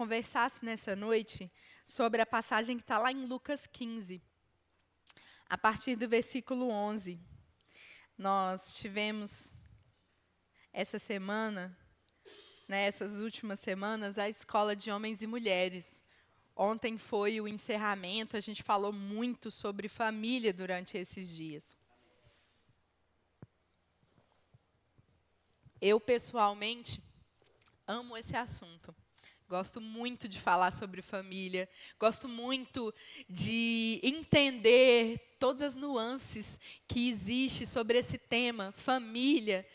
conversasse nessa noite sobre a passagem que está lá em Lucas 15, a partir do versículo 11. Nós tivemos essa semana, essas últimas semanas, a Escola de Homens e Mulheres. Ontem foi o encerramento, a gente falou muito sobre família durante esses dias. Eu, pessoalmente, amo esse assunto. Gosto muito de falar sobre família, gosto muito de entender todas as nuances que existem sobre esse tema, família,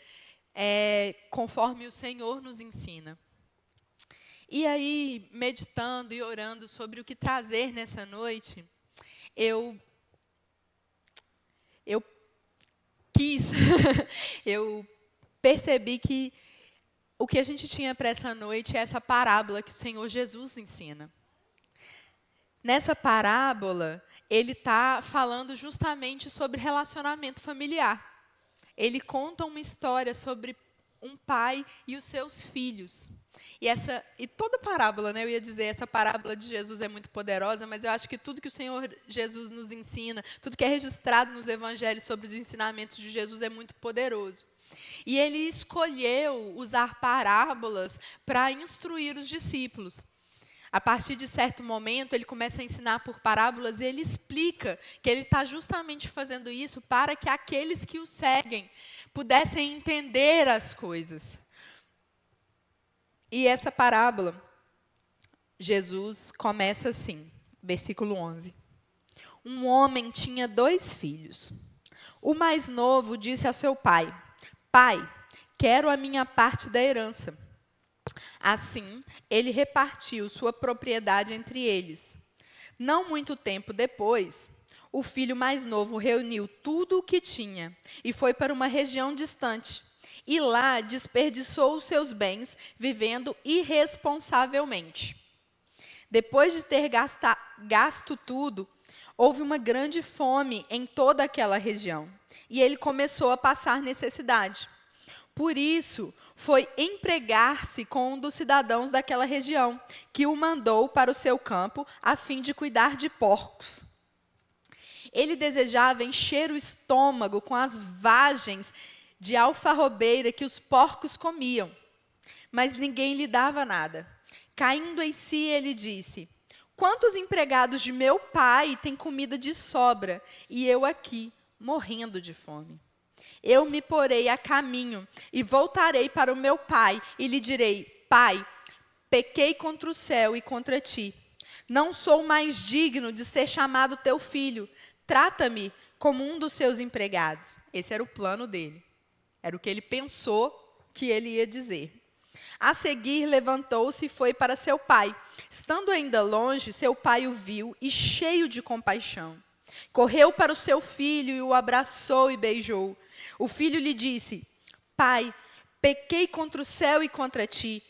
conforme o Senhor nos ensina. E aí, meditando e orando sobre o que trazer nessa noite, eu quis, eu percebi que o que a gente tinha para essa noite é essa parábola que o Senhor Jesus ensina. Nessa parábola, ele está falando justamente sobre relacionamento familiar. Ele conta uma história sobre um pai e os seus filhos. E toda parábola, eu ia dizer, essa parábola de Jesus é muito poderosa, mas eu acho que tudo que o Senhor Jesus nos ensina, tudo que é registrado nos evangelhos sobre os ensinamentos de Jesus é muito poderoso. E ele escolheu usar parábolas para instruir os discípulos. A partir de certo momento, ele começa a ensinar por parábolas e ele explica que ele está justamente fazendo isso para que aqueles que o seguem pudessem entender as coisas. E essa parábola, Jesus começa assim, versículo 11. Um homem tinha 2 filhos. O mais novo disse ao seu pai: Pai, quero a minha parte da herança. Assim, ele repartiu sua propriedade entre eles. Não muito tempo depois, o filho mais novo reuniu tudo o que tinha e foi para uma região distante. E lá desperdiçou os seus bens, vivendo irresponsavelmente. Depois de ter gasto tudo, houve uma grande fome em toda aquela região. E ele começou a passar necessidade. Por isso, foi empregar-se com um dos cidadãos daquela região, que o mandou para o seu campo, a fim de cuidar de porcos. Ele desejava encher o estômago com as vagens de alfarrobeira que os porcos comiam, mas ninguém lhe dava nada. Caindo em si, ele disse: Quantos empregados de meu pai têm comida de sobra, e eu aqui, morrendo de fome? Eu me porei a caminho e voltarei para o meu pai e lhe direi: Pai, pequei contra o céu e contra ti. Não sou mais digno de ser chamado teu filho. Trata-me como um dos seus empregados. Esse era o plano dele. Era o que ele pensou que ele ia dizer. A seguir, levantou-se e foi para seu pai. Estando ainda longe, seu pai o viu e, cheio de compaixão, correu para o seu filho e o abraçou e beijou. O filho lhe disse: Pai, pequei contra o céu e contra ti.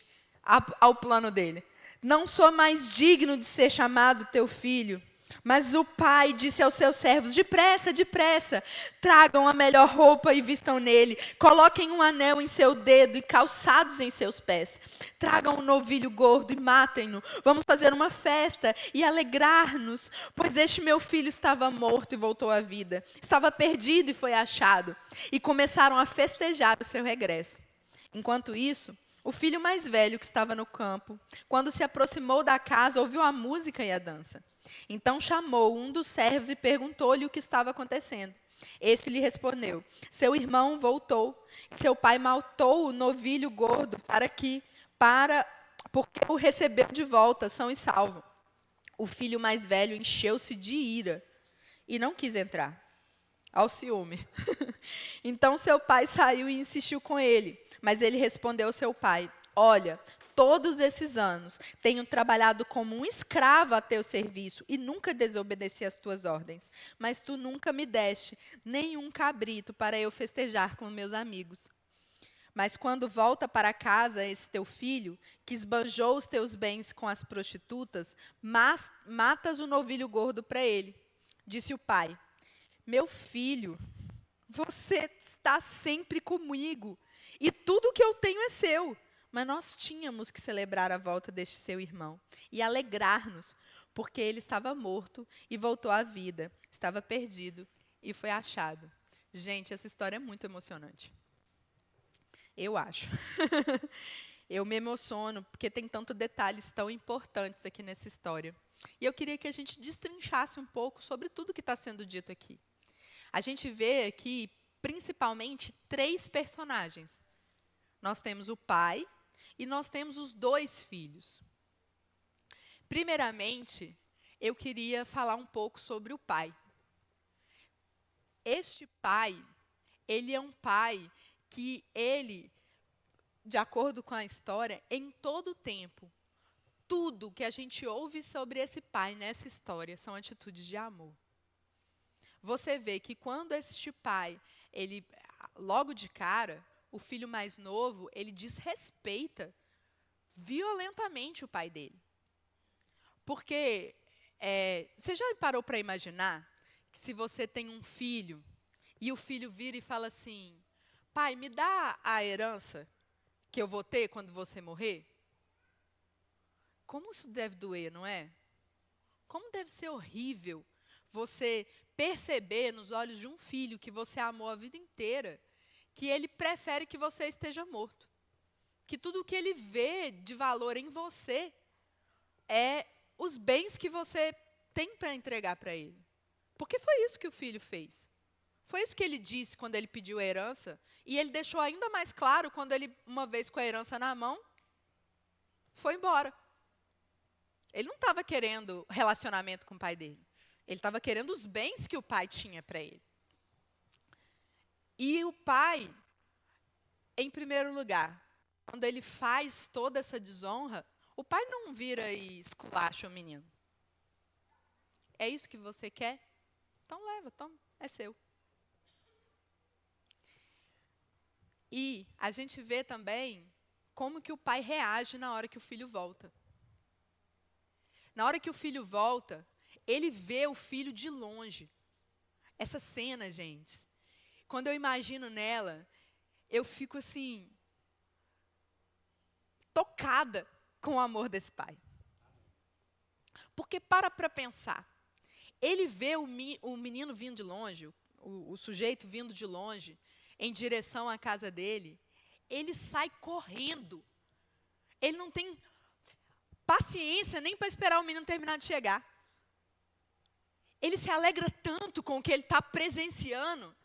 Ao plano dele: Não sou mais digno de ser chamado teu filho. Mas o pai disse aos seus servos: Depressa, depressa, tragam a melhor roupa e vistam nele. Coloquem um anel em seu dedo e calçados em seus pés. Tragam um novilho gordo e matem-no. Vamos fazer uma festa e alegrar-nos, pois este meu filho estava morto e voltou à vida. Estava perdido e foi achado. E começaram a festejar o seu regresso. Enquanto isso, o filho mais velho que estava no campo, quando se aproximou da casa, ouviu a música e a dança. Então chamou um dos servos e perguntou-lhe o que estava acontecendo. Este lhe respondeu: Seu irmão voltou. Seu pai matou o novilho gordo porque o recebeu de volta, são e salvo. O filho mais velho encheu-se de ira e não quis entrar. Ao ciúme. Então seu pai saiu e insistiu com ele. Mas ele respondeu ao seu pai: Olha, todos esses anos tenho trabalhado como um escravo a teu serviço e nunca desobedeci às tuas ordens. Mas tu nunca me deste nenhum cabrito para eu festejar com meus amigos. Mas quando volta para casa esse teu filho, que esbanjou os teus bens com as prostitutas, matas o novilho gordo para ele. Disse o pai: Meu filho, você está sempre comigo, e tudo que eu tenho é seu. Mas nós tínhamos que celebrar a volta deste seu irmão e alegrar-nos, porque ele estava morto e voltou à vida, estava perdido e foi achado. Gente, essa história é muito emocionante. Eu acho. Eu me emociono, porque tem tantos detalhes tão importantes aqui nessa história. E eu queria que a gente destrinchasse um pouco sobre tudo que está sendo dito aqui. A gente vê aqui, principalmente, 3 personagens. Nós temos o pai e nós temos os 2 filhos. Primeiramente, eu queria falar um pouco sobre o pai. Este pai, ele é um pai que ele, de acordo com a história, em todo o tempo, tudo que a gente ouve sobre esse pai nessa história são atitudes de amor. Você vê que quando este pai, ele, logo de cara, o filho mais novo, ele desrespeita violentamente o pai dele. Porque, você já parou para imaginar que se você tem um filho, e o filho vira e fala assim, pai, me dá a herança que eu vou ter quando você morrer? Como isso deve doer, não é? Como deve ser horrível você perceber nos olhos de um filho que você amou a vida inteira, que ele prefere que você esteja morto. Que tudo o que ele vê de valor em você é os bens que você tem para entregar para ele. Porque foi isso que o filho fez. Foi isso que ele disse quando ele pediu a herança, e ele deixou ainda mais claro quando ele, uma vez com a herança na mão, foi embora. Ele não estava querendo relacionamento com o pai dele. Ele estava querendo os bens que o pai tinha para ele. E o pai, em primeiro lugar, quando ele faz toda essa desonra, o pai não vira e esculacha o menino. É isso que você quer? Então leva, toma, é seu. E a gente vê também como que o pai reage na hora que o filho volta. Na hora que o filho volta, ele vê o filho de longe. Essa cena, gente, quando eu imagino nela, eu fico assim, tocada com o amor desse pai. Porque para pensar, ele vê o menino vindo de longe, o sujeito vindo de longe, em direção à casa dele, ele sai correndo. Ele não tem paciência nem para esperar o menino terminar de chegar. Ele se alegra tanto com o que ele está presenciando.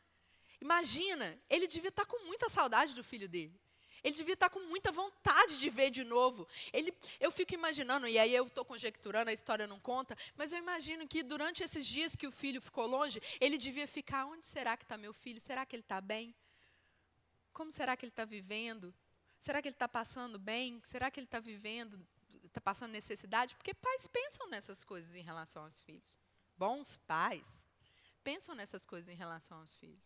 Imagina, ele devia estar com muita saudade do filho dele. Ele devia estar com muita vontade de ver de novo. Eu fico imaginando, e aí eu estou conjecturando, a história não conta, mas eu imagino que durante esses dias que o filho ficou longe, ele devia ficar, onde será que está meu filho? Será que ele está bem? Como será que ele está vivendo? Será que ele está passando bem? Será que ele está vivendo, está passando necessidade? Porque pais pensam nessas coisas em relação aos filhos. Bons pais pensam nessas coisas em relação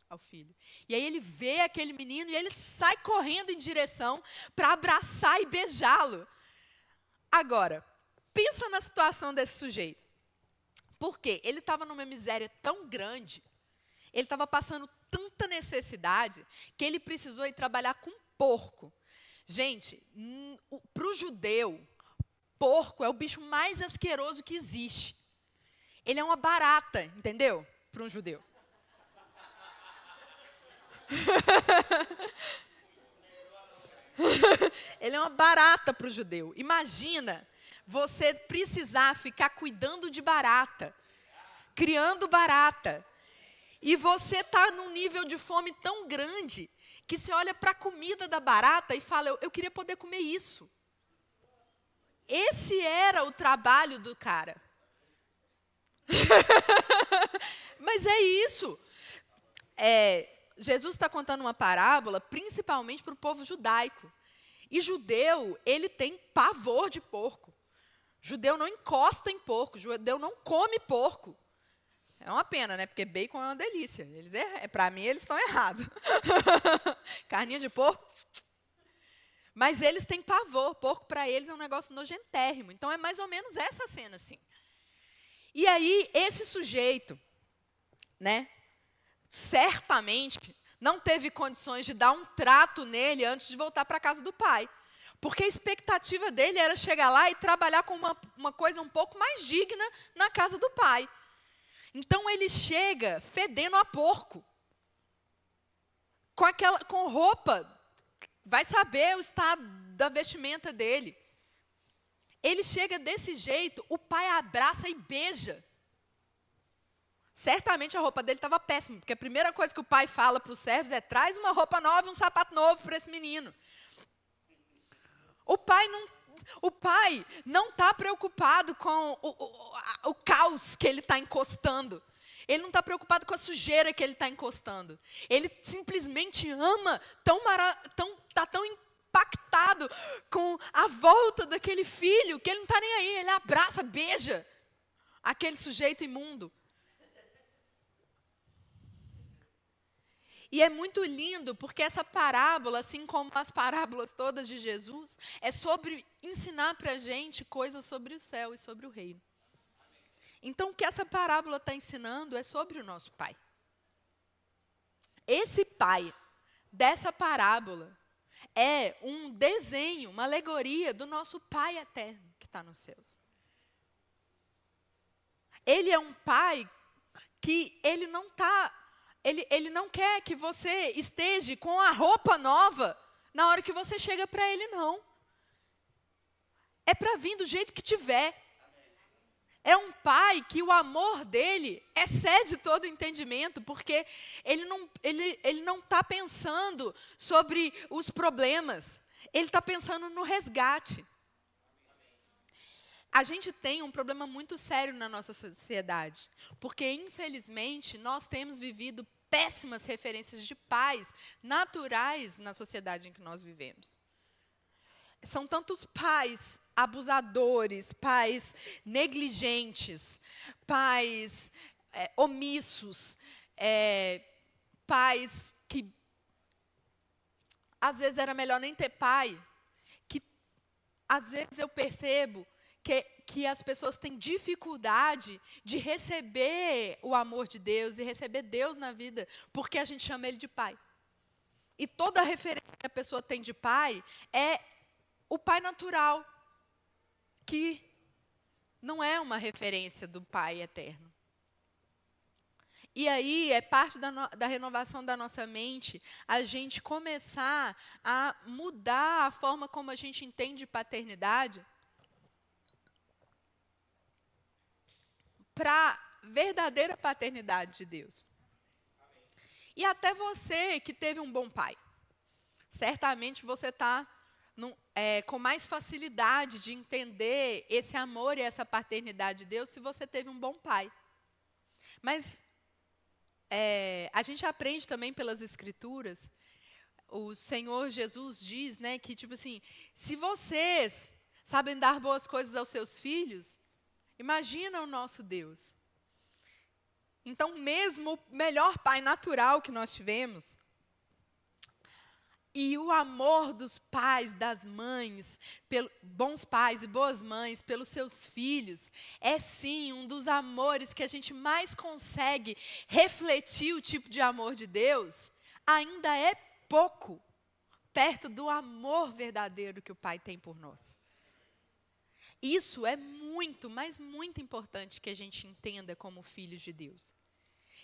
ao filho. E aí ele vê aquele menino e ele sai correndo em direção para abraçar e beijá-lo. Agora, pensa na situação desse sujeito. Por quê? Ele estava numa miséria tão grande, ele estava passando tanta necessidade, que ele precisou ir trabalhar com porco. Gente, para o judeu, porco é o bicho mais asqueroso que existe. Ele é uma barata, entendeu? Para um judeu. Ele é uma barata para o judeu. Imagina você precisar ficar cuidando de barata, criando barata, e você está num nível de fome tão grande que você olha para a comida da barata e fala, eu queria poder comer isso. Esse era o trabalho do cara. Mas é isso. Jesus está contando uma parábola, principalmente para o povo judaico. E judeu, ele tem pavor de porco. Judeu não encosta em porco, judeu não come porco. É uma pena, né? Porque bacon é uma delícia. Para mim, eles estão errados. Carninha de porco. Mas eles têm pavor. Porco, para eles, é um negócio nojentérrimo. Então, é mais ou menos essa cena, assim. E aí, esse sujeito, né, certamente não teve condições de dar um trato nele antes de voltar para a casa do pai. Porque a expectativa dele era chegar lá e trabalhar com uma coisa um pouco mais digna na casa do pai. Então ele chega fedendo a porco, com roupa, vai saber o estado da vestimenta dele. Ele chega desse jeito, o pai abraça e beija. Certamente a roupa dele estava péssima, porque a primeira coisa que o pai fala para os servos é: traz uma roupa nova e um sapato novo para esse menino. O pai não está preocupado com o caos que ele está encostando. Ele não está preocupado com a sujeira que ele está encostando. Ele simplesmente ama, está tão impactado com a volta daquele filho, que ele não está nem aí. Ele abraça, beija aquele sujeito imundo. E é muito lindo, porque essa parábola, assim como as parábolas todas de Jesus, é sobre ensinar para a gente coisas sobre o céu e sobre o reino. Então, o que essa parábola está ensinando é sobre o nosso Pai. Esse Pai dessa parábola é um desenho, uma alegoria do nosso Pai eterno que está nos céus. Ele é um Pai que ele não quer que você esteja com a roupa nova na hora que você chega para Ele, não. É para vir do jeito que tiver. É um pai que o amor dele excede todo o entendimento, porque ele não está pensando sobre os problemas, ele está pensando no resgate. A gente tem um problema muito sério na nossa sociedade, porque infelizmente nós temos vivido péssimas referências de pais naturais na sociedade em que nós vivemos. São tantos pais abusadores, pais negligentes, pais omissos, pais que às vezes era melhor nem ter pai, que às vezes eu percebo que as pessoas têm dificuldade de receber o amor de Deus e receber Deus na vida, porque a gente chama Ele de pai. E toda a referência que a pessoa tem de pai é o pai natural, que não é uma referência do Pai eterno. E aí é parte da renovação da nossa mente a gente começar a mudar a forma como a gente entende paternidade para a verdadeira paternidade de Deus. E até você que teve um bom pai, certamente você está com mais facilidade de entender esse amor e essa paternidade de Deus se você teve um bom pai. Mas a gente aprende também pelas Escrituras, o Senhor Jesus diz, né, que tipo assim, se vocês sabem dar boas coisas aos seus filhos, imagina o nosso Deus. Então, mesmo o melhor pai natural que nós tivemos, e o amor dos pais, das mães, bons pais e boas mães, pelos seus filhos, é sim um dos amores que a gente mais consegue refletir o tipo de amor de Deus, ainda é pouco, perto do amor verdadeiro que o Pai tem por nós. Isso é muito, mas muito importante que a gente entenda como filhos de Deus.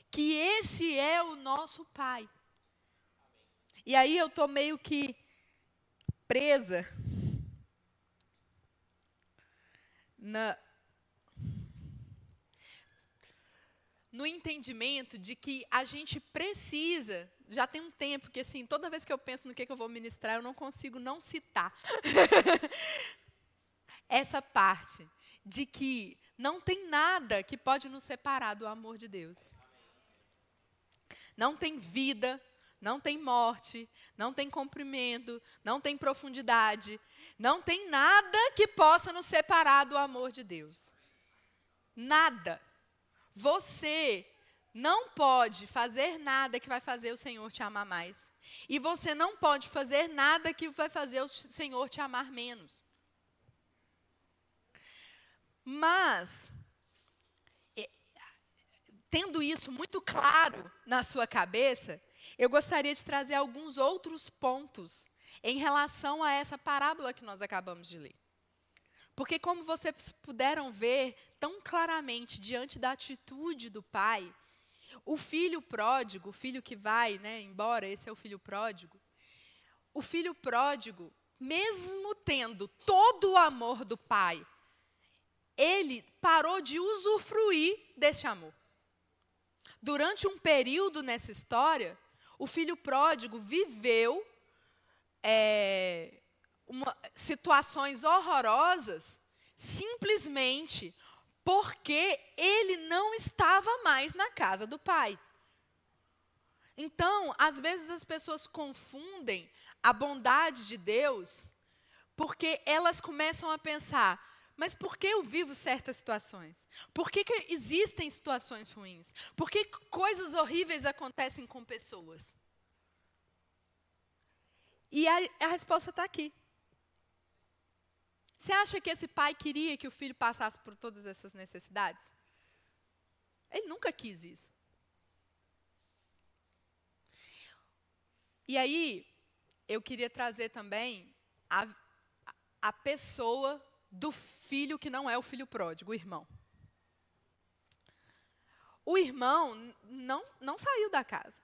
Que esse é o nosso Pai. E aí eu estou meio que presa no entendimento de que a gente precisa, já tem um tempo que assim, toda vez que eu penso no que eu vou ministrar, eu não consigo não citar essa parte de que não tem nada que pode nos separar do amor de Deus. Não tem vida, não tem morte, não tem comprimento, não tem profundidade, não tem nada que possa nos separar do amor de Deus. Nada. Você não pode fazer nada que vai fazer o Senhor te amar mais. E você não pode fazer nada que vai fazer o Senhor te amar menos. Mas, tendo isso muito claro na sua cabeça, eu gostaria de trazer alguns outros pontos em relação a essa parábola que nós acabamos de ler. Porque como vocês puderam ver tão claramente diante da atitude do pai, o filho pródigo, o filho que vai, né, embora, esse é o filho pródigo. O filho pródigo, mesmo tendo todo o amor do pai, ele parou de usufruir desse amor. Durante um período nessa história, o filho pródigo viveu situações horrorosas simplesmente porque ele não estava mais na casa do pai. Então, às vezes as pessoas confundem a bondade de Deus porque elas começam a pensar: mas por que eu vivo certas situações? Por que existem situações ruins? Por que coisas horríveis acontecem com pessoas? E a resposta está aqui. Você acha que esse pai queria que o filho passasse por todas essas necessidades? Ele nunca quis isso. E aí, eu queria trazer também a pessoa do filho que não é o filho pródigo, o irmão. O irmão não saiu da casa.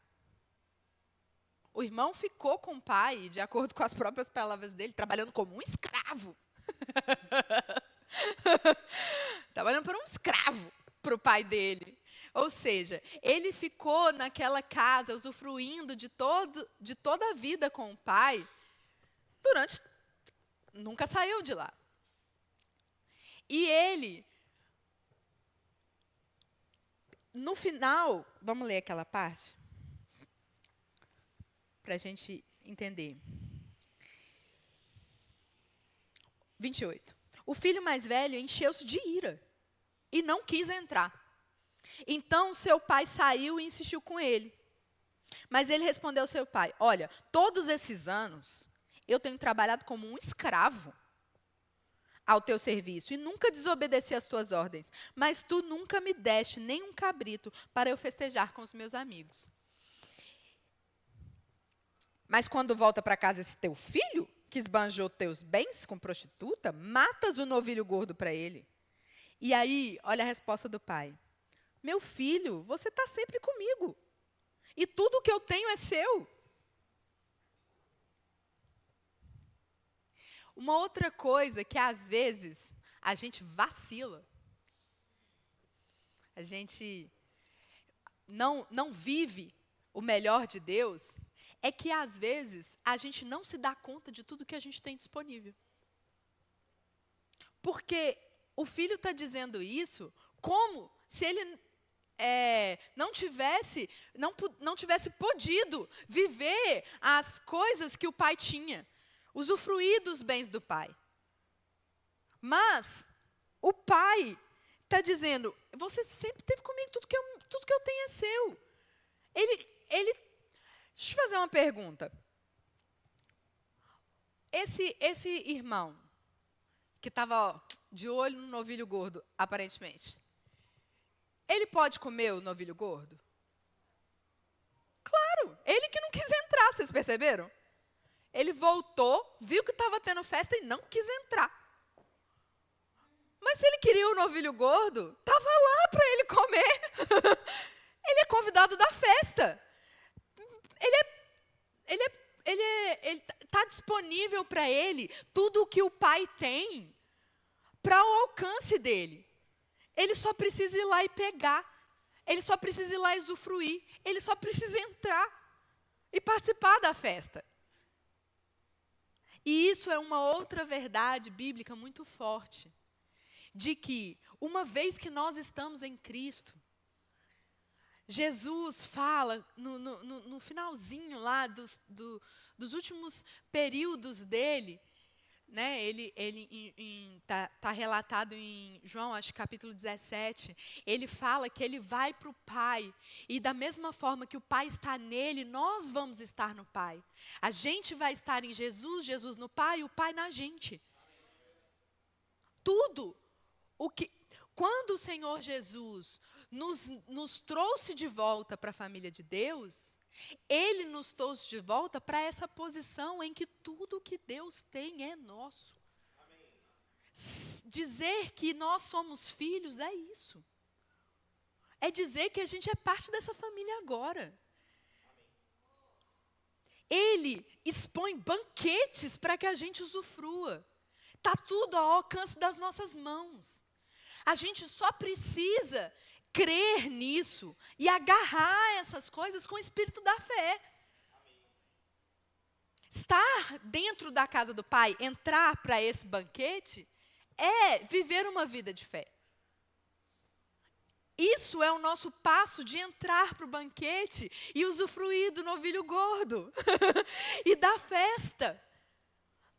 O irmão ficou com o pai, de acordo com as próprias palavras dele, trabalhando como um escravo. Trabalhando por um escravo para o pai dele. Ou seja, ele ficou naquela casa, usufruindo de toda a vida com o pai, nunca saiu de lá. E ele, no final, vamos ler aquela parte? Para a gente entender. 28. O filho mais velho encheu-se de ira e não quis entrar. Então seu pai saiu e insistiu com ele. Mas ele respondeu ao seu pai: olha, todos esses anos eu tenho trabalhado como um escravo ao teu serviço e nunca desobedeci às tuas ordens. Mas tu nunca me deste nem um cabrito para eu festejar com os meus amigos. Mas quando volta para casa esse teu filho, que esbanjou teus bens com prostituta, matas o novilho gordo para ele. E aí, olha a resposta do pai. Meu filho, você está sempre comigo. E tudo o que eu tenho é seu. Uma outra coisa que às vezes a gente vacila. A gente não vive o melhor de Deus. É que, às vezes, a gente não se dá conta de tudo que a gente tem disponível. Porque o filho está dizendo isso como se ele não tivesse podido viver as coisas que o pai tinha, usufruir dos bens do pai. Mas o pai está dizendo: você sempre esteve comigo, tudo que eu tenho é seu. Deixa eu te fazer uma pergunta. Esse irmão, que estava de olho no novilho gordo, aparentemente, ele pode comer o novilho gordo? Claro, ele que não quis entrar, vocês perceberam? Ele voltou, viu que estava tendo festa e não quis entrar. Mas se ele queria o novilho gordo, estava lá para ele comer. Ele é convidado da festa. Ele está disponível para ele tudo o que o pai tem para o alcance dele. Ele só precisa ir lá e pegar. Ele só precisa ir lá e usufruir. Ele só precisa entrar e participar da festa. E isso é uma outra verdade bíblica muito forte, de que, uma vez que nós estamos em Cristo, Jesus fala, no finalzinho lá dos últimos períodos dele, né, ele está relatado em João, acho que capítulo 17, ele fala que ele vai para o Pai, e da mesma forma que o Pai está nele, nós vamos estar no Pai. A gente vai estar em Jesus, Jesus no Pai, e o Pai na gente. Quando o Senhor Jesus nos trouxe de volta para a família de Deus, Ele nos trouxe de volta para essa posição em que tudo que Deus tem é nosso. Dizer que nós somos filhos é isso. É dizer que a gente é parte dessa família agora. Ele expõe banquetes para que a gente usufrua. Está tudo ao alcance das nossas mãos. A gente só precisa crer nisso e agarrar essas coisas com o espírito da fé. Estar dentro da casa do Pai, entrar para esse banquete, é viver uma vida de fé. Isso é o nosso passo de entrar para o banquete e usufruir do novilho gordo e da festa.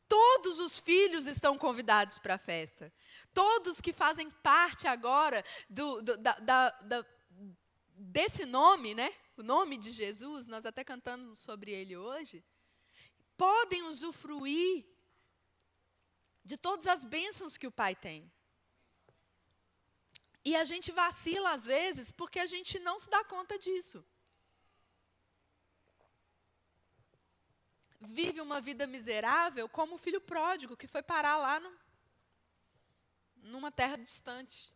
Todos os filhos estão convidados para a festa. Todos que fazem parte agora desse nome, né? O nome de Jesus, nós até cantamos sobre ele hoje, podem usufruir de todas as bênçãos que o Pai tem. E a gente vacila às vezes porque a gente não se dá conta disso. Vive uma vida miserável como o filho pródigo que foi parar lá numa terra distante.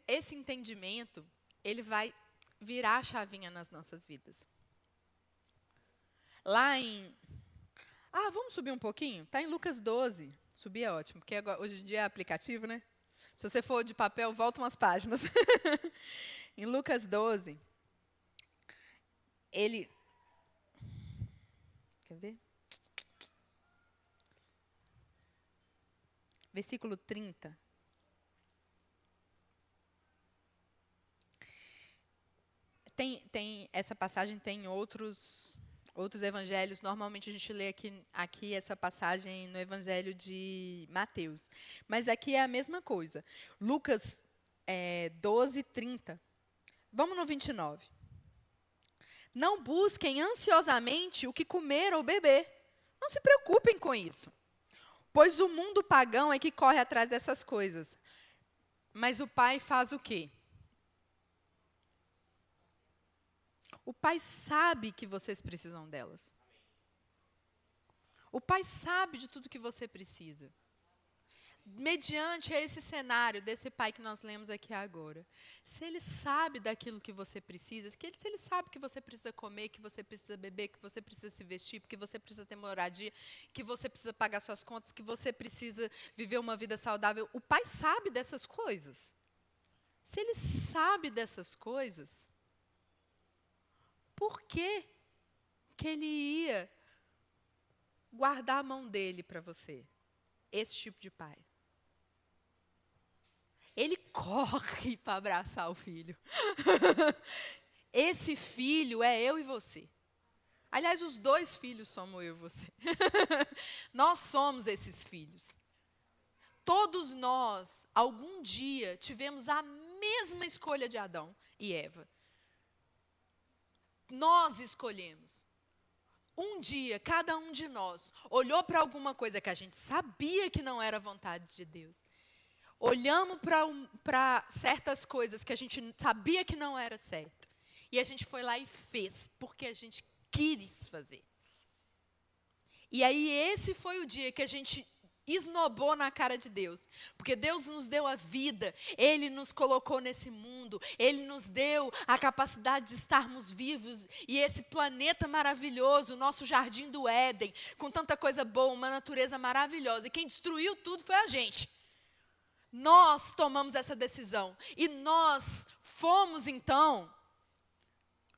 Esse entendimento, ele vai virar a chavinha nas nossas vidas. Lá em... vamos subir um pouquinho? Está em Lucas 12. Subir é ótimo, porque agora, hoje em dia é aplicativo, né? Se você for de papel, volta umas páginas. Em Lucas 12, ele... Quer ver? Versículo 30. Essa passagem tem em outros evangelhos. Normalmente a gente lê aqui essa passagem no evangelho de Mateus. Mas aqui é a mesma coisa. Lucas 12, 30. Vamos no 29. Não busquem ansiosamente o que comer ou beber. Não se preocupem com isso. Pois o mundo pagão é que corre atrás dessas coisas. Mas o Pai faz o quê? O Pai sabe que vocês precisam delas. O Pai sabe de tudo que você precisa. Mediante esse cenário desse Pai que nós lemos aqui agora, se Ele sabe daquilo que você precisa, se Ele sabe que você precisa comer, que você precisa beber, que você precisa se vestir, que você precisa ter moradia, que você precisa pagar suas contas, que você precisa viver uma vida saudável, o Pai sabe dessas coisas. Se Ele sabe dessas coisas, por que Ele ia guardar a mão dele para você? Esse tipo de pai. Ele corre para abraçar o filho. Esse filho é eu e você. Aliás, os dois filhos somos eu e você. Nós somos esses filhos. Todos nós, algum dia, tivemos a mesma escolha de Adão e Eva. Nós escolhemos. Um dia, cada um de nós olhou para alguma coisa que a gente sabia que não era vontade de Deus. Olhamos para certas coisas que a gente sabia que não era certo. E a gente foi lá e fez, porque a gente quis fazer. E aí esse foi o dia que a gente esnobou na cara de Deus. Porque Deus nos deu a vida, Ele nos colocou nesse mundo, Ele nos deu a capacidade de estarmos vivos. E esse planeta maravilhoso, o nosso jardim do Éden, com tanta coisa boa, uma natureza maravilhosa. E quem destruiu tudo foi a gente. Nós tomamos essa decisão. E nós fomos, então,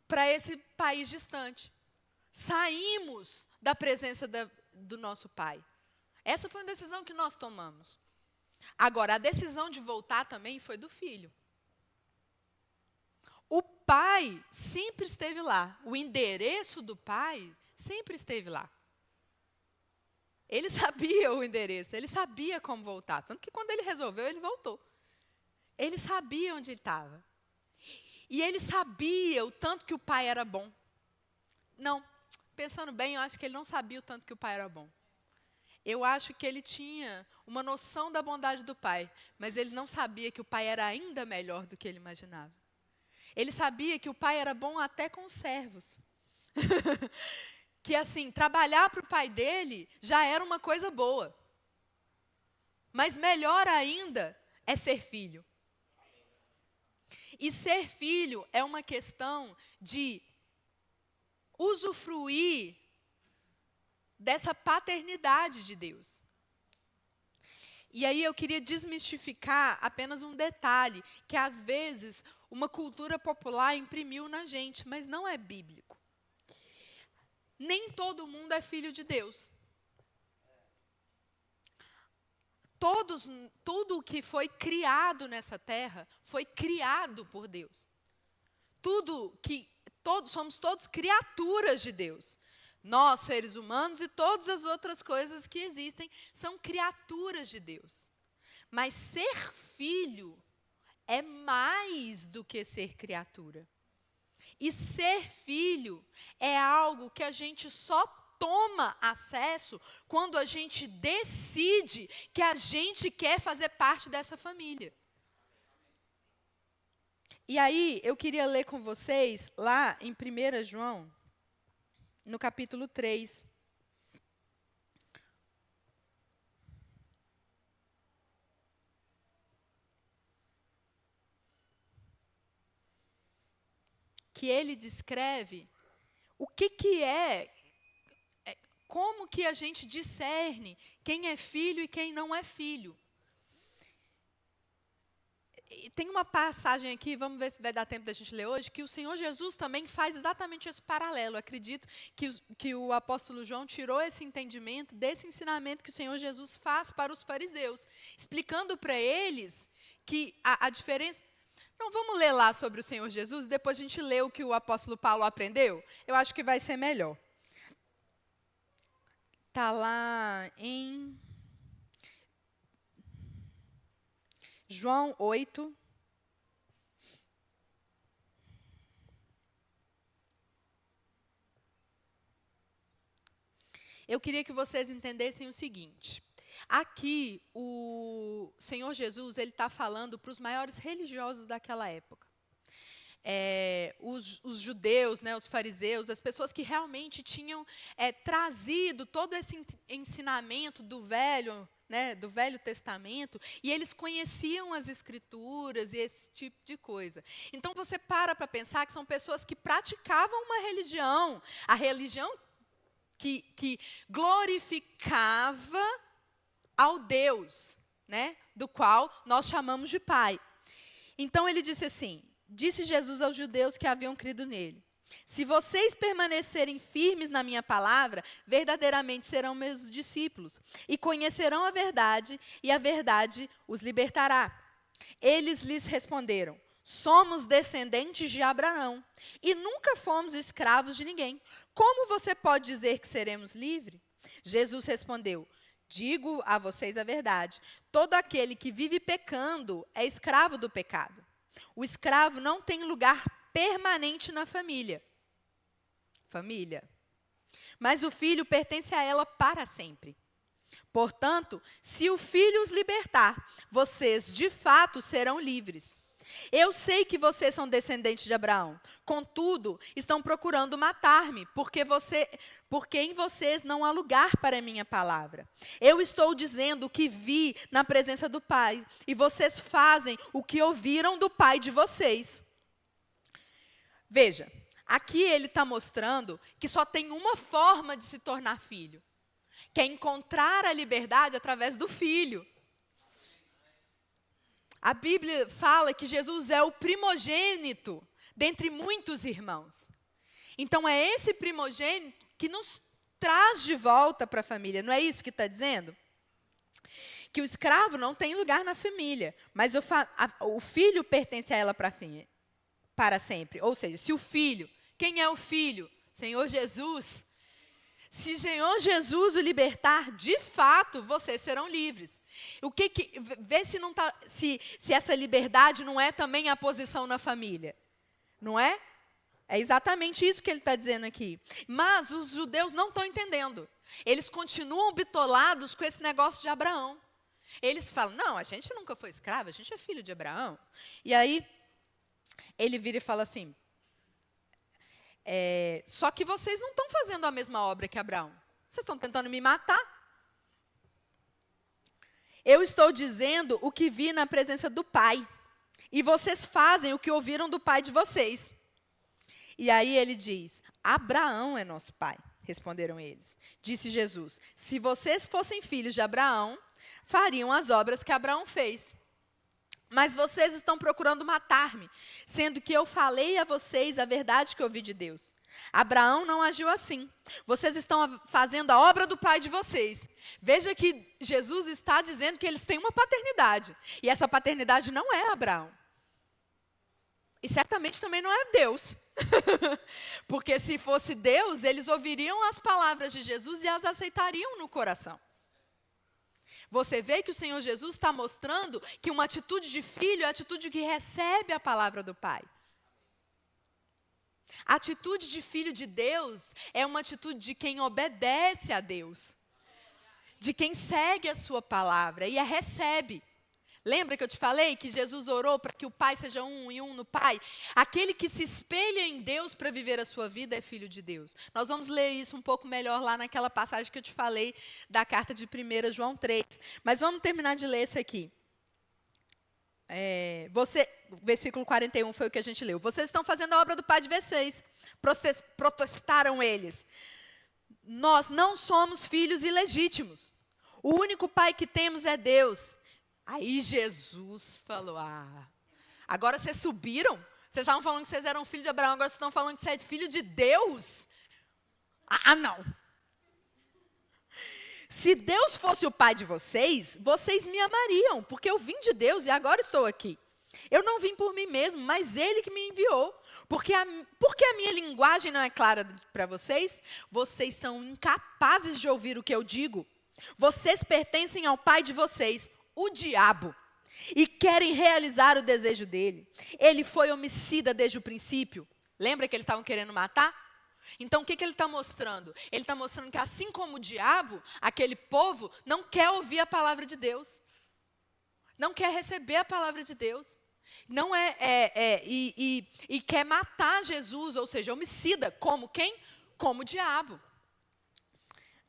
para esse país distante. Saímos da presença do nosso Pai. Essa foi uma decisão que nós tomamos. Agora, a decisão de voltar também foi do filho. O pai sempre esteve lá. O endereço do pai sempre esteve lá. Ele sabia o endereço, ele sabia como voltar. Tanto que quando ele resolveu, ele voltou. Ele sabia onde ele estava. E ele sabia o tanto que o pai era bom. Não, pensando bem, eu acho que ele não sabia o tanto que o pai era bom. Eu acho que ele tinha uma noção da bondade do pai, mas ele não sabia que o pai era ainda melhor do que ele imaginava. Ele sabia que o pai era bom até com os servos. Que assim, trabalhar para o pai dele já era uma coisa boa. Mas melhor ainda é ser filho. E ser filho é uma questão de usufruir dessa paternidade de Deus. E aí eu queria desmistificar apenas um detalhe, que às vezes uma cultura popular imprimiu na gente, mas não é bíblico. Nem todo mundo é filho de Deus. Tudo que foi criado nessa terra foi criado por Deus. Somos todos criaturas de Deus. Nós, seres humanos, e todas as outras coisas que existem, são criaturas de Deus. Mas ser filho é mais do que ser criatura. E ser filho é algo que a gente só toma acesso quando a gente decide que a gente quer fazer parte dessa família. E aí, eu queria ler com vocês, lá em 1 João, no capítulo 3. Que ele descreve o que é, como que a gente discerne quem é filho e quem não é filho. E tem uma passagem aqui, vamos ver se vai dar tempo da gente ler hoje, que o Senhor Jesus também faz exatamente esse paralelo. Eu acredito que o apóstolo João tirou esse entendimento, desse ensinamento que o Senhor Jesus faz para os fariseus, explicando para eles que a diferença... Não, vamos ler lá sobre o Senhor Jesus, depois a gente lê o que o apóstolo Paulo aprendeu? Eu acho que vai ser melhor. Está lá em João 8. Eu queria que vocês entendessem o seguinte. Aqui, o Senhor Jesus está falando para os maiores religiosos daquela época. Os judeus, né, os fariseus, as pessoas que realmente tinham trazido todo esse ensinamento do Velho Testamento, e eles conheciam as Escrituras e esse tipo de coisa. Então, você para pensar que são pessoas que praticavam uma religião, a religião que glorificava ao Deus, né, do qual nós chamamos de Pai. Então, ele disse assim, disse Jesus aos judeus que haviam crido nele: se vocês permanecerem firmes na minha palavra, verdadeiramente serão meus discípulos, e conhecerão a verdade, e a verdade os libertará. Eles lhes responderam: somos descendentes de Abraão, e nunca fomos escravos de ninguém. Como você pode dizer que seremos livres? Jesus respondeu: digo a vocês a verdade, todo aquele que vive pecando é escravo do pecado. O escravo não tem lugar permanente na família. Mas o filho pertence a ela para sempre. Portanto, se o filho os libertar, vocês de fato serão livres. Eu sei que vocês são descendentes de Abraão, contudo, estão procurando matar-me, porque em vocês não há lugar para a minha palavra. Eu estou dizendo o que vi na presença do Pai, e vocês fazem o que ouviram do Pai de vocês. Veja, aqui ele está mostrando que só tem uma forma de se tornar filho, que é encontrar a liberdade através do Filho. A Bíblia fala que Jesus é o primogênito dentre muitos irmãos. Então, é esse primogênito que nos traz de volta para a família. Não é isso que está dizendo? Que o escravo não tem lugar na família, mas o filho pertence a ela para sempre. Ou seja, se o filho... Quem é o filho? Senhor Jesus. Se o Senhor Jesus o libertar, de fato, vocês serão livres. Vê se essa liberdade não é também a posição na família. Não é? É exatamente isso que ele está dizendo aqui. Mas os judeus não estão entendendo. Eles continuam bitolados com esse negócio de Abraão. Eles falam, não, a gente nunca foi escravo, a gente é filho de Abraão. E aí, ele vira e fala assim, só que vocês não estão fazendo a mesma obra que Abraão. Vocês estão tentando me matar. Eu estou dizendo o que vi na presença do Pai. E vocês fazem o que ouviram do pai de vocês. E aí ele diz, Abraão é nosso pai, responderam eles. Disse Jesus, se vocês fossem filhos de Abraão, fariam as obras que Abraão fez. Mas vocês estão procurando matar-me, sendo que eu falei a vocês a verdade que ouvi de Deus. Abraão não agiu assim. Vocês estão fazendo a obra do pai de vocês. Veja que Jesus está dizendo que eles têm uma paternidade. E essa paternidade não é Abraão. E certamente também não é Deus. Porque se fosse Deus, eles ouviriam as palavras de Jesus e as aceitariam no coração. Você vê que o Senhor Jesus está mostrando que uma atitude de filho é a atitude que recebe a palavra do Pai. A atitude de filho de Deus é uma atitude de quem obedece a Deus. De quem segue a sua palavra e a recebe. Lembra que eu te falei que Jesus orou para que o Pai seja um e um no Pai? Aquele que se espelha em Deus para viver a sua vida é filho de Deus. Nós vamos ler isso um pouco melhor lá naquela passagem que eu te falei da carta de 1 João 3. Mas vamos terminar de ler isso aqui. Versículo 41 foi o que a gente leu. Vocês estão fazendo a obra do Pai de vocês. Protestaram eles. Nós não somos filhos ilegítimos. O único pai que temos é Deus. Aí Jesus falou, agora vocês subiram? Vocês estavam falando que vocês eram filhos de Abraão, agora vocês estão falando que você é filho de Deus? Não. Se Deus fosse o pai de vocês, vocês me amariam, porque eu vim de Deus e agora estou aqui. Eu não vim por mim mesmo, mas Ele que me enviou. Porque a minha linguagem não é clara para vocês? Vocês são incapazes de ouvir o que eu digo. Vocês pertencem ao pai de vocês, o diabo, e querem realizar o desejo dele. Ele foi homicida desde o princípio. Lembra que eles estavam querendo matar? Então, o que ele está mostrando? Ele está mostrando que, assim como o diabo, aquele povo não quer ouvir a palavra de Deus. Não quer receber a palavra de Deus. Não e quer matar Jesus, ou seja, homicida. Como quem? Como o diabo.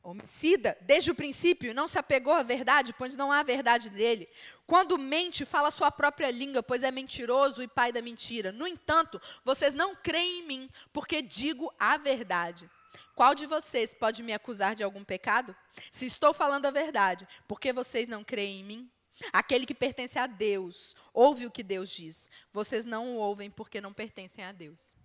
Homicida, desde o princípio, não se apegou à verdade, pois não há verdade nele. Quando mente, fala a sua própria língua, pois é mentiroso e pai da mentira. No entanto, vocês não creem em mim, porque digo a verdade. Qual de vocês pode me acusar de algum pecado? Se estou falando a verdade, por que vocês não creem em mim? Aquele que pertence a Deus, ouve o que Deus diz. Vocês não o ouvem porque não pertencem a Deus.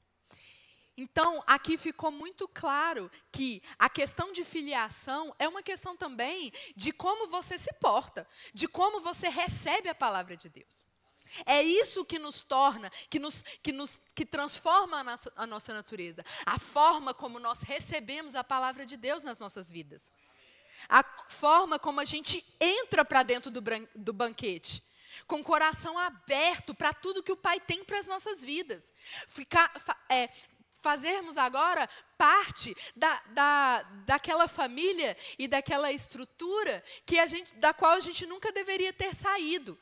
Então, aqui ficou muito claro que a questão de filiação é uma questão também de como você se porta, de como você recebe a palavra de Deus. É isso que nos torna, que transforma a nossa natureza. A forma como nós recebemos a palavra de Deus nas nossas vidas. A forma como a gente entra para dentro do banquete. Com o coração aberto para tudo que o Pai tem para as nossas vidas. Fazermos agora parte daquela família e daquela estrutura da qual a gente nunca deveria ter saído.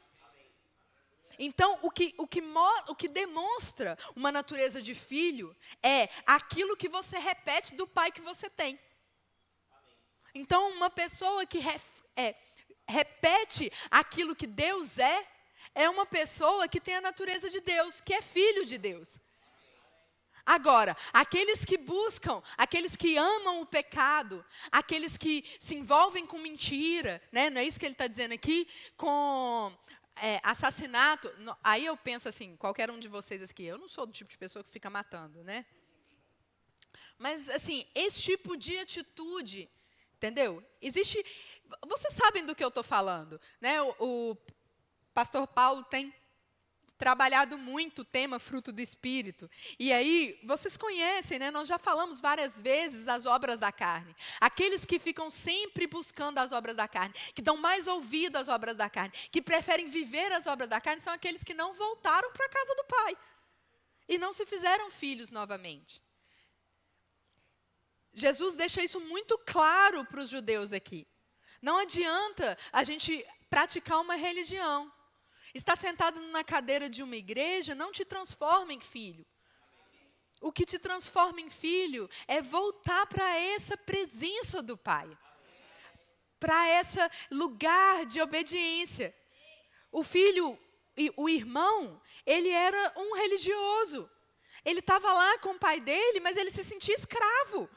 Então, o que demonstra uma natureza de filho é aquilo que você repete do pai que você tem. Então, uma pessoa que repete aquilo que Deus é uma pessoa que tem a natureza de Deus, que é filho de Deus. Agora, aqueles que buscam, aqueles que amam o pecado, aqueles que se envolvem com mentira, né? Não é isso que ele está dizendo aqui, com assassinato. Aí eu penso assim, qualquer um de vocês aqui, eu não sou do tipo de pessoa que fica matando, né? Mas, assim, esse tipo de atitude, entendeu? Existe, vocês sabem do que eu estou falando, né? O pastor Paulo tem trabalhado muito o tema fruto do Espírito. E aí, vocês conhecem, né? Nós já falamos várias vezes as obras da carne. Aqueles que ficam sempre buscando as obras da carne, que dão mais ouvido às obras da carne, que preferem viver as obras da carne, são aqueles que não voltaram para a casa do Pai. e não se fizeram filhos novamente. Jesus deixa isso muito claro para os judeus aqui. Não adianta a gente praticar uma religião. Estar sentado na cadeira de uma igreja não te transforma em filho. O que te transforma em filho é voltar para essa presença do Pai. Para esse lugar de obediência. O filho, o irmão, ele era um religioso. Ele estava lá com o pai dele, mas ele se sentia escravo.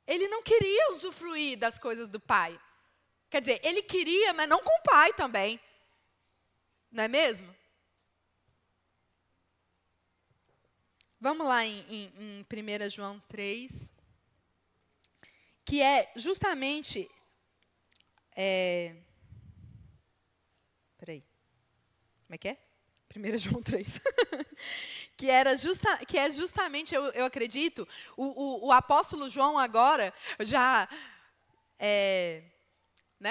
Ele não queria usufruir das coisas do pai. Quer dizer, ele queria, mas não com o pai também. Não é mesmo? Vamos lá em 1 João 3, que é justamente... Peraí. Como é que é? 1 João 3. que é justamente, eu acredito, o apóstolo João agora já...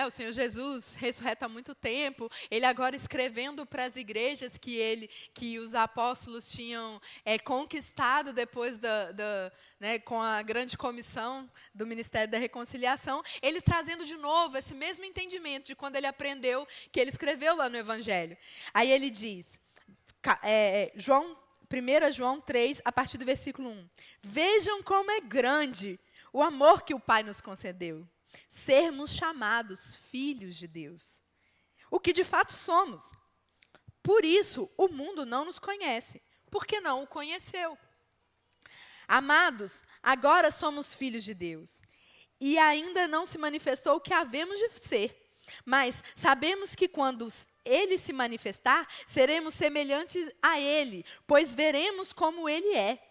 o Senhor Jesus ressurreto há muito tempo, ele agora escrevendo para as igrejas que os apóstolos tinham conquistado depois com a grande comissão do Ministério da Reconciliação, ele trazendo de novo esse mesmo entendimento de quando ele aprendeu, que ele escreveu lá no Evangelho. Aí ele diz, 1 João 3, a partir do versículo 1, vejam como é grande o amor que o Pai nos concedeu. Sermos chamados filhos de Deus, o que de fato somos. Por isso, o mundo não nos conhece, porque não o conheceu. Amados, agora somos filhos de Deus, e ainda não se manifestou o que havemos de ser, mas sabemos que quando Ele se manifestar, seremos semelhantes a Ele, pois veremos como Ele é.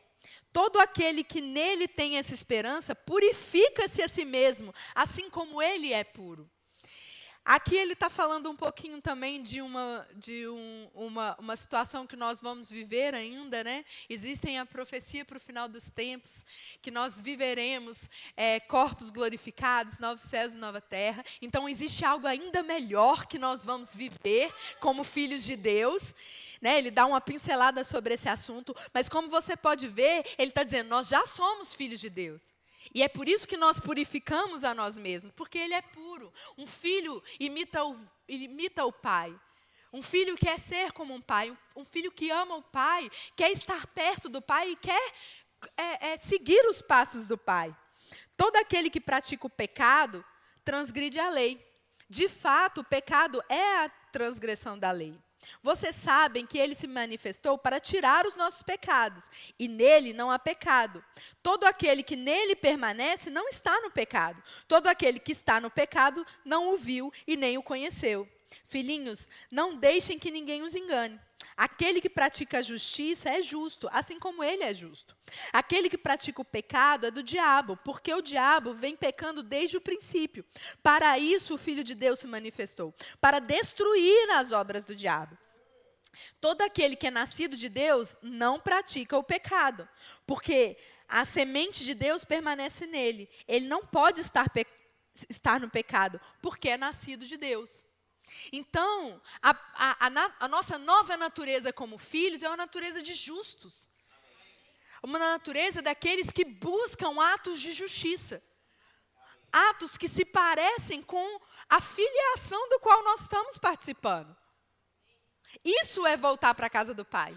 Todo aquele que nele tem essa esperança, purifica-se a si mesmo, assim como ele é puro. Aqui ele está falando um pouquinho também de uma situação que nós vamos viver ainda, né? Existem a profecia para o final dos tempos, que nós viveremos corpos glorificados, novos céus e nova terra. Então existe algo ainda melhor que nós vamos viver como filhos de Deus. Ele dá uma pincelada sobre esse assunto, mas como você pode ver, ele está dizendo, nós já somos filhos de Deus. E é por isso que nós purificamos a nós mesmos, porque ele é puro. Um filho imita o pai. Um filho quer ser como um pai. Um filho que ama o pai, quer estar perto do pai e quer seguir os passos do pai. Todo aquele que pratica o pecado, transgride a lei. De fato, o pecado é a transgressão da lei. Vocês sabem que ele se manifestou para tirar os nossos pecados, e nele não há pecado. Todo aquele que nele permanece não está no pecado. Todo aquele que está no pecado não o viu e nem o conheceu. Filhinhos, não deixem que ninguém os engane. Aquele que pratica a justiça é justo, assim como ele é justo. Aquele que pratica o pecado é do diabo, porque o diabo vem pecando desde o princípio. Para isso o Filho de Deus se manifestou, para destruir as obras do diabo. Todo aquele que é nascido de Deus não pratica o pecado, porque a semente de Deus permanece nele. Ele não pode estar no pecado, porque é nascido de Deus. Então, a nossa nova natureza como filhos é uma natureza de justos. Uma natureza daqueles que buscam atos de justiça. Atos que se parecem com a filiação do qual nós estamos participando. Isso é voltar para a casa do Pai.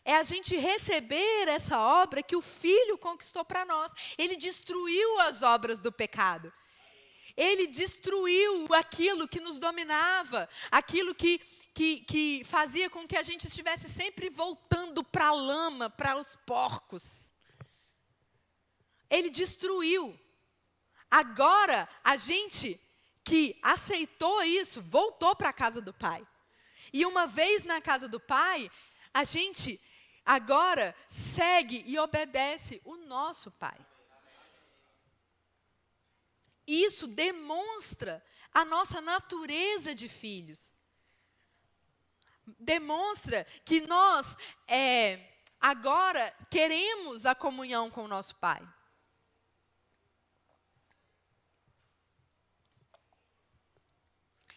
É a gente receber essa obra que o Filho conquistou para nós. Ele destruiu as obras do pecado. Ele destruiu aquilo que nos dominava, aquilo que fazia com que a gente estivesse sempre voltando para a lama, para os porcos. Ele destruiu. Agora, a gente que aceitou isso, voltou para a casa do Pai. E uma vez na casa do Pai, a gente agora segue e obedece o nosso Pai. Isso demonstra a nossa natureza de filhos. Demonstra que nós agora queremos a comunhão com o nosso Pai.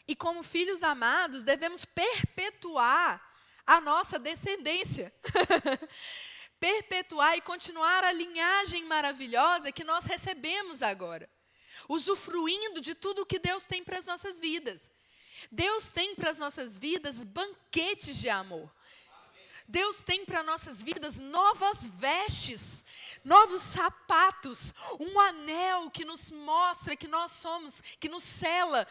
E como filhos amados, devemos perpetuar a nossa descendência. Perpetuar e continuar a linhagem maravilhosa que nós recebemos agora. Usufruindo de tudo que Deus tem para as nossas vidas. Deus tem para as nossas vidas banquetes de amor. Deus tem para nossas vidas novas vestes, novos sapatos, um anel que nos mostra que nós somos, que nos sela.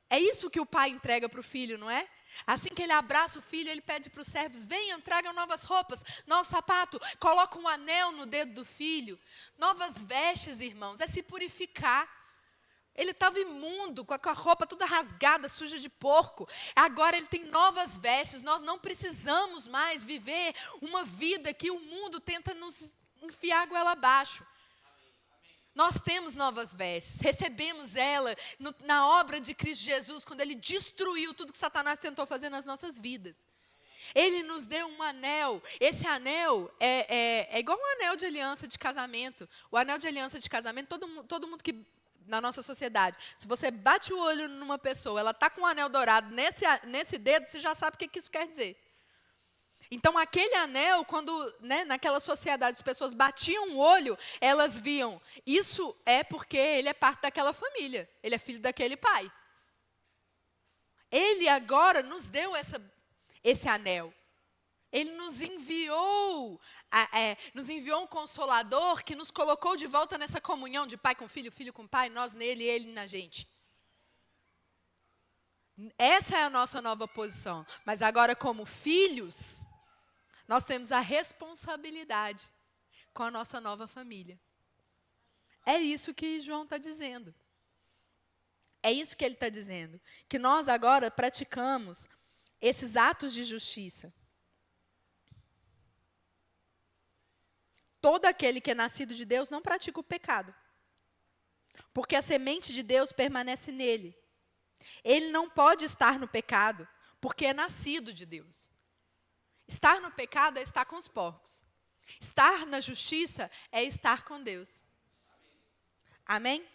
É isso que o pai entrega para o filho, não é? Assim que ele abraça o filho, ele pede para os servos, venham, tragam novas roupas, novo sapato, coloca um anel no dedo do filho. Novas vestes, irmãos, é se purificar. Ele estava imundo, com a roupa toda rasgada, suja de porco. Agora ele tem novas vestes. Nós não precisamos mais viver uma vida que o mundo tenta nos enfiar a goela abaixo. Nós temos novas vestes, recebemos ela na obra de Cristo Jesus, quando Ele destruiu tudo que Satanás tentou fazer nas nossas vidas. Ele nos deu um anel. Esse anel é igual um anel de aliança de casamento. O anel de aliança de casamento, todo mundo que... na nossa sociedade, se você bate o olho numa pessoa, ela está com um anel dourado nesse dedo, você já sabe o que isso quer dizer. Então, aquele anel, quando, né, naquela sociedade as pessoas batiam o olho, elas viam, isso é porque ele é parte daquela família, ele é filho daquele pai. Ele agora nos deu esse anel. Ele nos enviou um Consolador que nos colocou de volta nessa comunhão de pai com filho, filho com pai, nós nele e ele na gente. Essa é a nossa nova posição. Mas agora, como filhos, nós temos a responsabilidade com a nossa nova família. É isso que João está dizendo. É isso que ele está dizendo. Que nós agora praticamos esses atos de justiça. Todo aquele que é nascido de Deus não pratica o pecado. Porque a semente de Deus permanece nele. Ele não pode estar no pecado, porque é nascido de Deus. Estar no pecado é estar com os porcos. Estar na justiça é estar com Deus. Amém?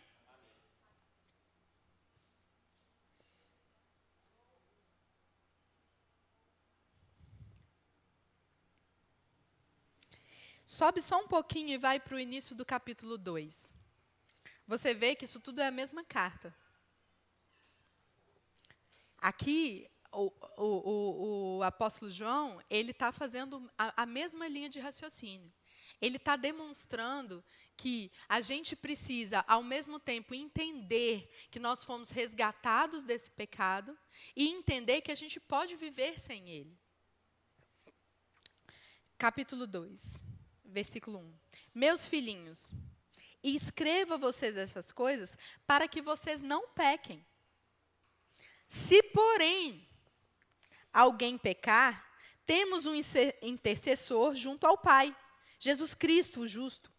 Sobe só um pouquinho e vai para o início do capítulo 2. Você vê que isso tudo é a mesma carta. Aqui, o apóstolo João, ele está fazendo a mesma linha de raciocínio. Ele está demonstrando que a gente precisa, ao mesmo tempo, entender que nós fomos resgatados desse pecado e entender que a gente pode viver sem ele. Capítulo 2. Versículo 1. Meus filhinhos, escrevo a vocês essas coisas para que vocês não pequem. Se, porém, alguém pecar, temos um intercessor junto ao Pai, Jesus Cristo, o justo.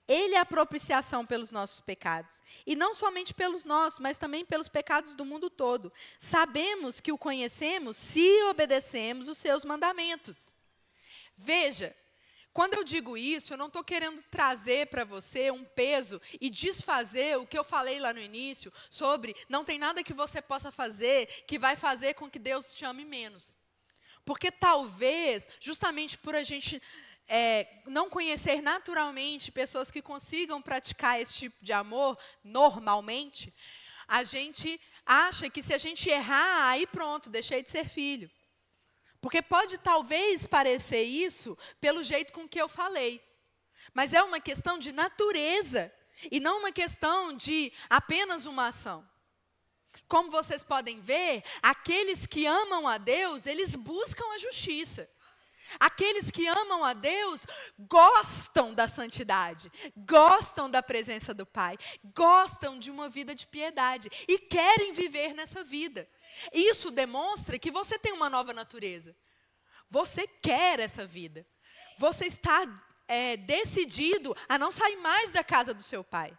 Ele é a propiciação pelos nossos pecados. E não somente pelos nossos, mas também pelos pecados do mundo todo. Sabemos que o conhecemos se obedecemos os seus mandamentos. Veja, quando eu digo isso, eu não estou querendo trazer para você um peso e desfazer o que eu falei lá no início sobre não tem nada que você possa fazer que vai fazer com que Deus te ame menos. Porque talvez, justamente por a gente não conhecer naturalmente pessoas que consigam praticar esse tipo de amor normalmente, a gente acha que se a gente errar, aí pronto, deixei de ser filho. Porque pode talvez parecer isso pelo jeito com que eu falei. Mas é uma questão de natureza e não uma questão de apenas uma ação. Como vocês podem ver, aqueles que amam a Deus, eles buscam a justiça. Aqueles que amam a Deus gostam da santidade, gostam da presença do Pai, gostam de uma vida de piedade e querem viver nessa vida. Isso demonstra que você tem uma nova natureza. Você quer essa vida. Você está decidido a não sair mais da casa do seu pai.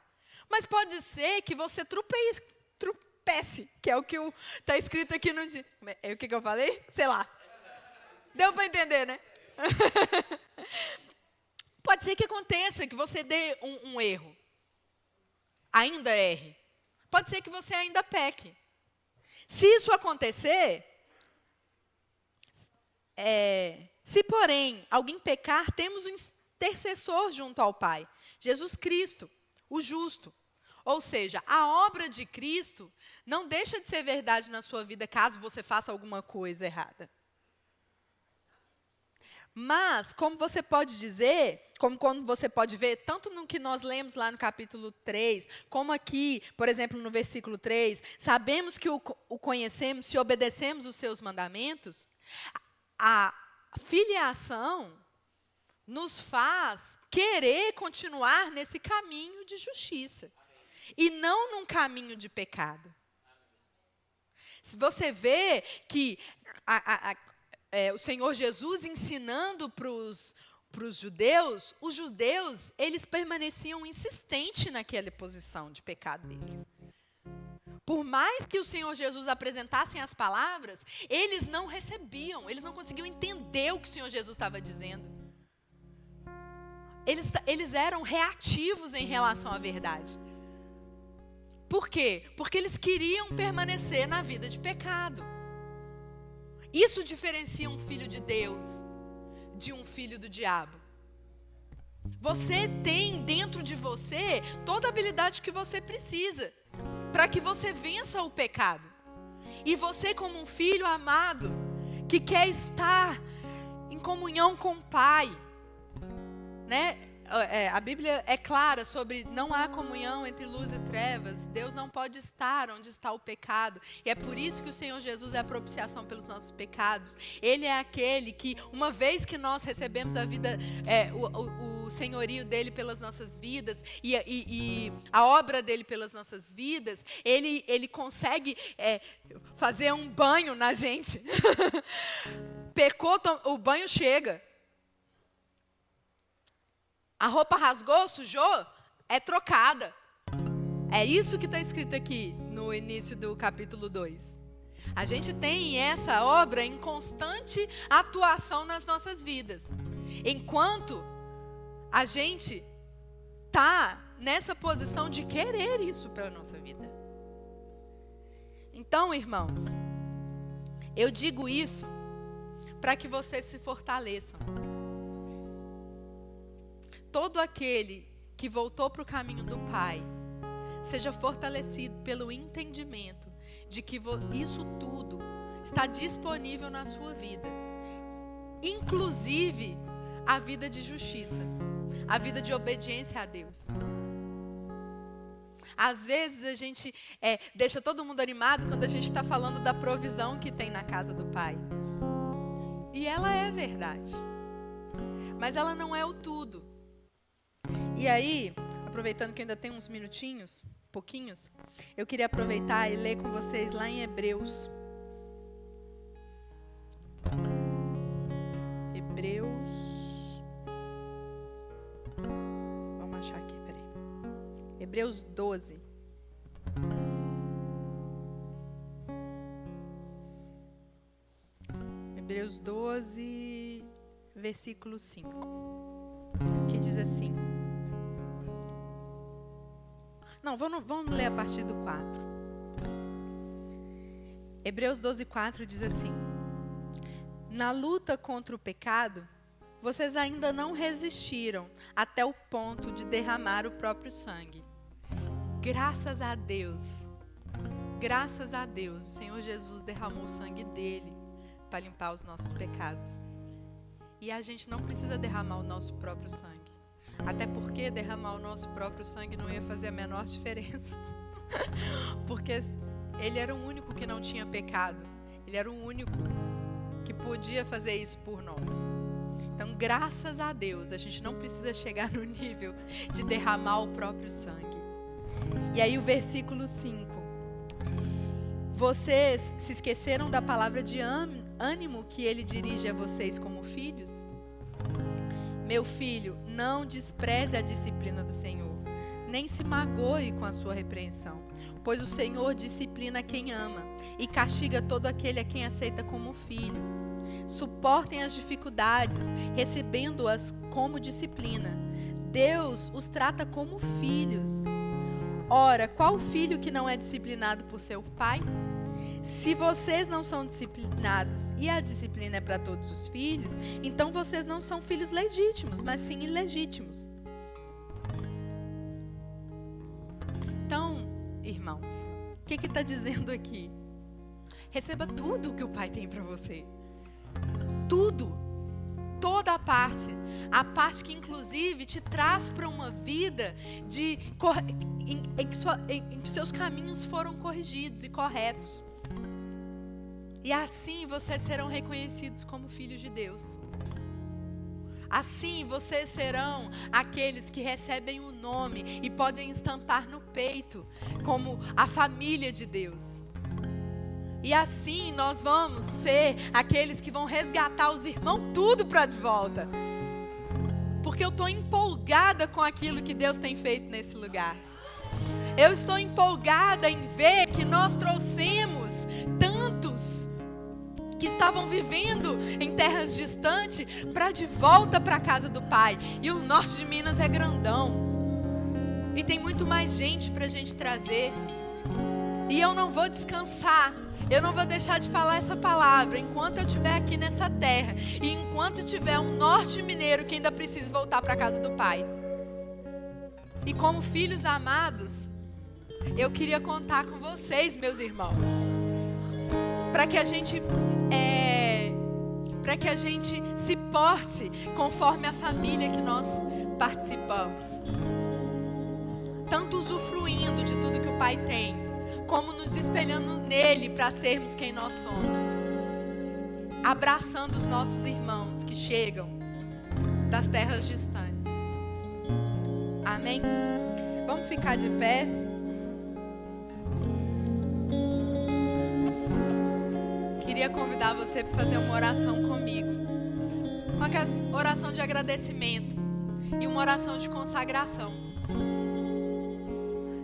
Mas pode ser que você tropece, que é o que está escrito aqui no dia. É o que eu falei? Sei lá. Deu para entender, né? Pode ser que aconteça que você dê um erro. Ainda erre. Pode ser que você ainda peque. Se isso acontecer, Se, porém, alguém pecar, temos um intercessor junto ao Pai, Jesus Cristo, o justo. Ou seja, a obra de Cristo não deixa de ser verdade na sua vida caso você faça alguma coisa errada. Mas, como você pode dizer, como você pode ver, tanto no que nós lemos lá no capítulo 3, como aqui, por exemplo, no versículo 3, sabemos que o conhecemos se obedecemos os seus mandamentos, a filiação nos faz querer continuar nesse caminho de justiça. E não num caminho de pecado. Se você vê que o Senhor Jesus ensinando para os judeus, os judeus, eles permaneciam insistentes naquela posição de pecado deles. Por mais que o Senhor Jesus apresentasse as palavras, eles não recebiam, eles não conseguiam entender o que o Senhor Jesus estava dizendo. Eles eram reativos em relação à verdade. Por quê? Porque eles queriam permanecer na vida de pecado. Isso diferencia um filho de Deus de um filho do diabo. Você tem dentro de você toda a habilidade que você precisa para que você vença o pecado. E você, como um filho amado, que quer estar em comunhão com o Pai, né? A Bíblia é clara sobre não há comunhão entre luz e trevas. Deus não pode estar onde está o pecado. E é por isso que o Senhor Jesus é a propiciação pelos nossos pecados. Ele é aquele que, uma vez que nós recebemos a vida, o senhorio dele pelas nossas vidas e a obra dele pelas nossas vidas, ele consegue fazer um banho na gente. Pecou, o banho chega. A roupa rasgou, sujou, é trocada. É isso que está escrito aqui no início do capítulo 2. A gente tem essa obra em constante atuação nas nossas vidas. Enquanto a gente está nessa posição de querer isso para a nossa vida. Então, irmãos, eu digo isso para que vocês se fortaleçam. Todo aquele que voltou para o caminho do Pai, seja fortalecido pelo entendimento de que isso tudo está disponível na sua vida. Inclusive, a vida de justiça, a vida de obediência a Deus. Às vezes a gente deixa todo mundo animado quando a gente está falando da provisão que tem na casa do Pai. E ela é verdade. Mas ela não é o tudo. E aí, aproveitando que ainda tem uns minutinhos, pouquinhos, eu queria aproveitar e ler com vocês lá em Hebreus. Vamos achar aqui, peraí. Hebreus 12. Hebreus 12, versículo 5. Que diz assim. Não, vamos ler a partir do 4. Hebreus 12, 4 diz assim: na luta contra o pecado, vocês ainda não resistiram até o ponto de derramar o próprio sangue. Graças a Deus, o Senhor Jesus derramou o sangue dele para limpar os nossos pecados. E a gente não precisa derramar o nosso próprio sangue. Até porque derramar o nosso próprio sangue não ia fazer a menor diferença. Porque ele era o único que não tinha pecado. Ele era o único que podia fazer isso por nós. Então, graças a Deus, a gente não precisa chegar no nível de derramar o próprio sangue. E aí o versículo 5. Vocês se esqueceram da palavra de ânimo que ele dirige a vocês como filhos? Meu filho, não despreze a disciplina do Senhor, nem se magoe com a sua repreensão, pois o Senhor disciplina quem ama e castiga todo aquele a quem aceita como filho. Suportem as dificuldades, recebendo-as como disciplina. Deus os trata como filhos. Ora, qual filho que não é disciplinado por seu pai? Se vocês não são disciplinados e a disciplina é para todos os filhos, então vocês não são filhos legítimos, mas sim ilegítimos. Então, irmãos, o que está dizendo aqui? Receba tudo que o Pai tem para você. Tudo. Toda a parte que inclusive te traz para uma vida em que seus caminhos foram corrigidos e corretos. E assim vocês serão reconhecidos como filhos de Deus. Assim vocês serão aqueles que recebem o nome e podem estampar no peito como a família de Deus. E assim nós vamos ser aqueles que vão resgatar os irmãos tudo para de volta. Porque eu estou empolgada com aquilo que Deus tem feito nesse lugar. Eu estou empolgada em ver que nós trouxemos tantos que estavam vivendo em terras distantes para de volta para a casa do Pai. E o norte de Minas é grandão. E tem muito mais gente para a gente trazer. E eu não vou descansar. Eu não vou deixar de falar essa palavra enquanto eu estiver aqui nessa terra. E enquanto tiver um norte mineiro que ainda precisa voltar para a casa do Pai. E como filhos amados, eu queria contar com vocês, meus irmãos. Para que a gente se porte conforme a família que nós participamos. Tanto usufruindo de tudo que o Pai tem, como nos espelhando nele para sermos quem nós somos. Abraçando os nossos irmãos que chegam das terras distantes. Amém? Vamos ficar de pé. Queria convidar você para fazer uma oração comigo. Uma oração de agradecimento e uma oração de consagração.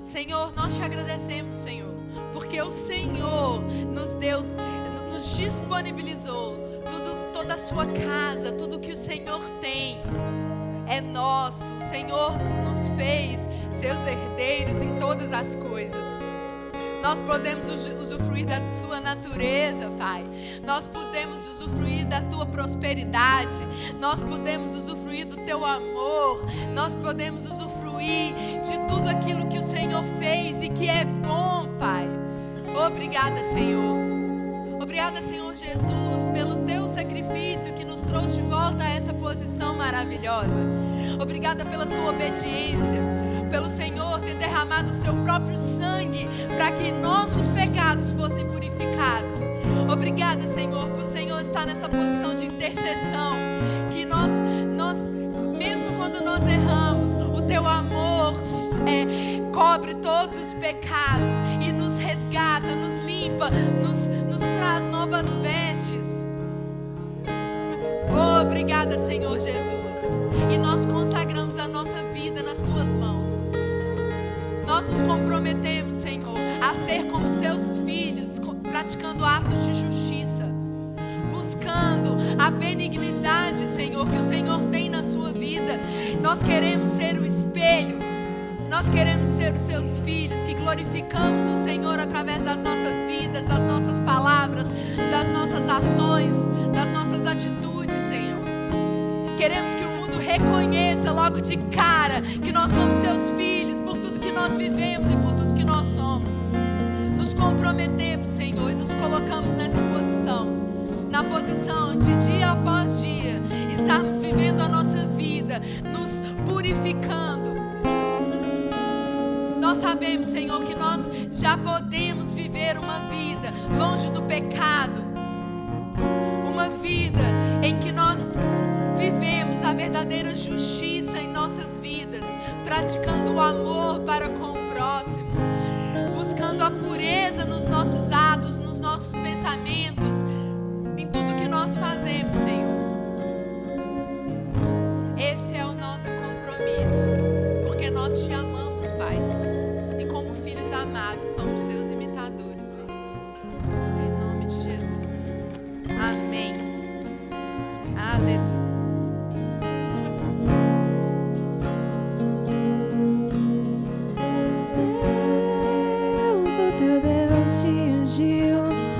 Senhor, nós te agradecemos, Senhor, porque o Senhor nos disponibilizou toda a sua casa, tudo que o Senhor tem é nosso. O Senhor nos fez seus herdeiros em todas as coisas. Nós podemos usufruir da sua natureza, Pai. Nós podemos usufruir da tua prosperidade. Nós podemos usufruir do teu amor. Nós podemos usufruir de tudo aquilo que o Senhor fez e que é bom, Pai. Obrigada, Senhor. Obrigada, Senhor Jesus, pelo teu sacrifício que nos trouxe de volta a essa posição maravilhosa. Obrigada pela tua obediência, pelo Senhor ter derramado o seu próprio sangue para que nossos pecados fossem purificados. Obrigada, Senhor, por o Senhor estar nessa posição de intercessão, que nós mesmo quando nós erramos, o teu amor cobre todos os pecados e nos resgata, nos limpa, nos traz novas vestes. Obrigada, Senhor Jesus. E nós consagramos a nossa vida nas tuas mãos. Nós nos comprometemos, Senhor, a ser como seus filhos, praticando atos de justiça, buscando a benignidade, Senhor, que o Senhor tem na sua vida. Nós queremos ser o espelho. Nós queremos ser os seus filhos, que glorificamos o Senhor através das nossas vidas, das nossas palavras, das nossas ações, das nossas atitudes, Senhor. Queremos que o mundo reconheça logo de cara que nós somos seus filhos, por tudo que nós vivemos e por tudo que nós somos. Nos comprometemos, Senhor, e nos colocamos nessa posição. Na posição de dia após dia, estarmos vivendo a nossa vida, nos purificando. Nós sabemos, Senhor, que nós já podemos viver uma vida longe do pecado. Uma vida em que nós vivemos a verdadeira justiça em nossas vidas, praticando o amor para com o próximo, buscando a pureza nos nossos atos, nos nossos pensamentos, em tudo que nós fazemos, Senhor. Esse é o nosso compromisso, porque nós te amamos, Pai. E como filhos amados, somos seus imitadores, Senhor. Em nome de Jesus. Amém. Aleluia. O Teu Deus te ungiu.